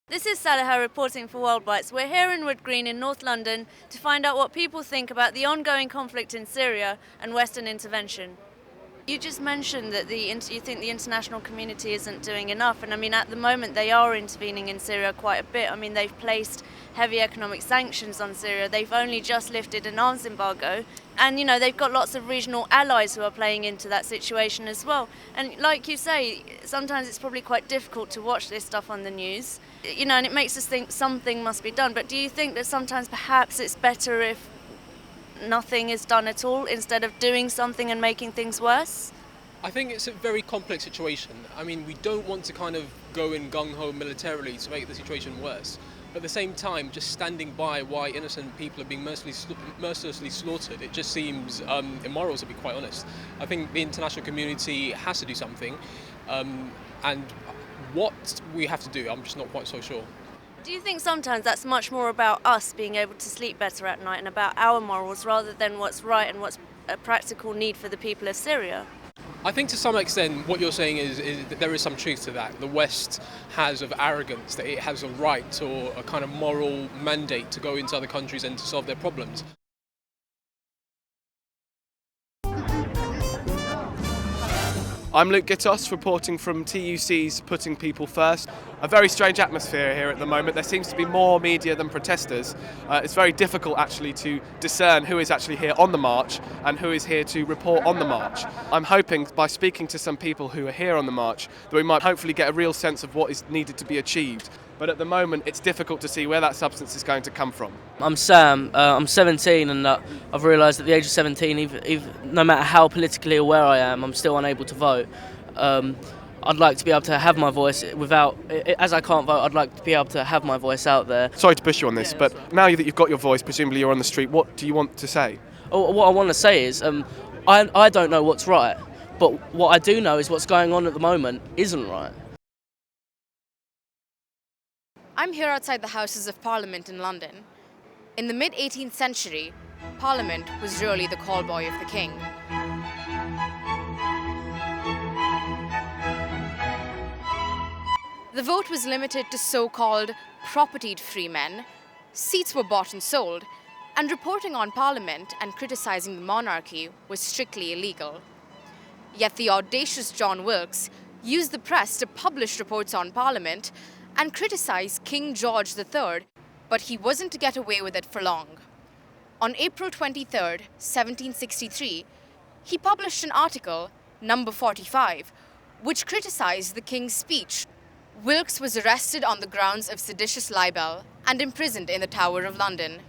This is Saleha reporting for WORLDbytes. We're here in Wood Green in North London to find out what people think about the ongoing conflict in Syria and Western intervention. You just mentioned that you think the international community isn't doing enough, and I mean at the moment they are intervening in Syria quite a bit. I mean they've placed heavy economic sanctions on Syria, they've only just lifted an arms embargo, and they've got lots of regional allies who are playing into that situation as well. And like you say, sometimes it's probably quite difficult to watch this stuff on the news, and it makes us think something must be done. But do you think that sometimes perhaps it's better if nothing is done at all instead of doing something and making things worse? I think it's a very complex situation. I mean, we don't want to kind of go in gung-ho militarily to make the situation worse. But at the same time, just standing by why innocent people are being mercilessly slaughtered, it just seems immoral, to be quite honest. I think the international community has to do something, and what we have to do, I'm just not quite so sure. Do you think sometimes that's much more about us being able to sleep better at night and about our morals rather than what's right and what's a practical need for the people of Syria? I think to some extent what you're saying is that there is some truth to that. The West has of arrogance, that it has a right or a kind of moral mandate to go into other countries and to solve their problems. I'm Luke Gittos, reporting from TUC's Putting People First. A very strange atmosphere here at the moment. There seems to be more media than protesters. It's very difficult actually to discern who is actually here on the march and who is here to report on the march. I'm hoping by speaking to some people who are here on the march that we might hopefully get a real sense of what is needed to be achieved. But at the moment it's difficult to see where that substance is going to come from. I'm Sam, I'm 17, and I've realised at the age of 17, even no matter how politically aware I am, I'm still unable to vote. I'd like to be able to have my voice as I can't vote, I'd like to be able to have my voice out there. Sorry to push you on this, but now that you've got your voice, presumably you're on the street, what do you want to say? What I want to say is, I don't know what's right, but what I do know is what's going on at the moment isn't right. I'm here outside the Houses of Parliament in London. In the mid-18th century, Parliament was really the callboy of the king. The vote was limited to so-called propertied free men, seats were bought and sold, and reporting on Parliament and criticising the monarchy was strictly illegal. Yet the audacious John Wilkes used the press to publish reports on Parliament and criticise King George III, but he wasn't to get away with it for long. On April 23, 1763, he published an article, number 45, which criticised the king's speech. Wilkes was arrested on the grounds of seditious libel and imprisoned in the Tower of London.